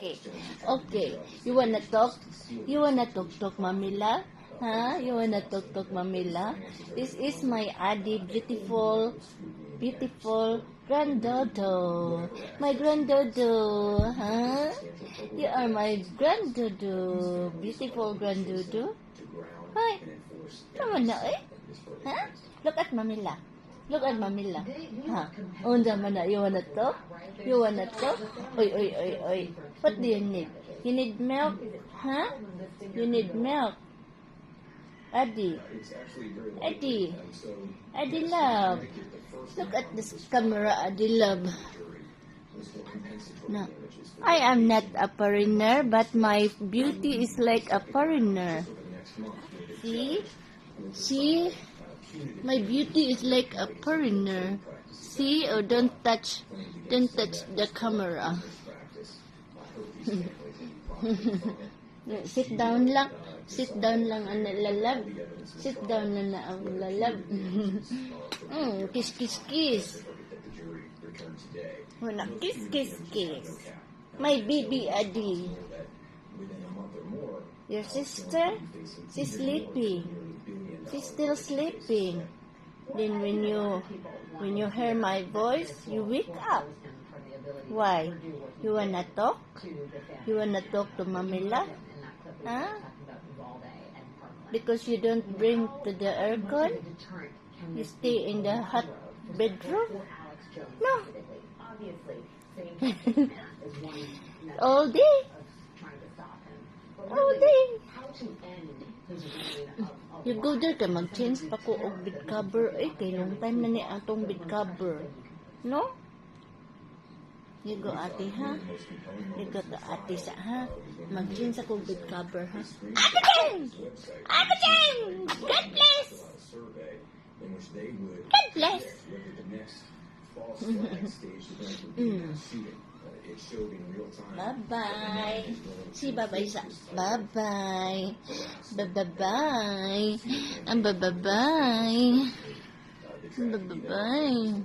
Okay. Okay. You wanna talk? You wanna talk, Mamila? Huh? You wanna talk, Mamila? This is my Adi, beautiful granddaughter. My granddaughter, huh? You are my granddaughter, beautiful granddaughter. Hi. Come on now, eh? Huh? Look at Mamila. Look at Mamila. Huh? Unda mana, you wanna talk? You wanna talk? Oi. What do you need? You need milk? Huh? You need milk? Adi. Adi love. Look at this camera, Adi love. No. I am not a foreigner, but my beauty is like a foreigner. See? My beauty is like a foreigner. See? Oh, don't touch the camera. Sit down lang ang lalab. Sit down na ang lalab. Kiss. Wala, kiss. My baby Adi. Your sister? She's sleeping. She's still sleeping. Then when you hear my voice, you wake up. Why? You wanna talk? You wanna talk to Mamila? Huh? Because you don't bring to the aircon? You stay in the hot bedroom? No. All day. You go there ka mag-change pa ko og bed cover. Kay long time na ni atong bed cover. No? You go ate ha? You go to ate sa ha? Mag-change ako bed cover ha? Ate Jane! God bless! God bless! Bye-bye. Si bye-bye sa... Bye-bye. Bye-bye. Ang bye-bye. Bye-bye.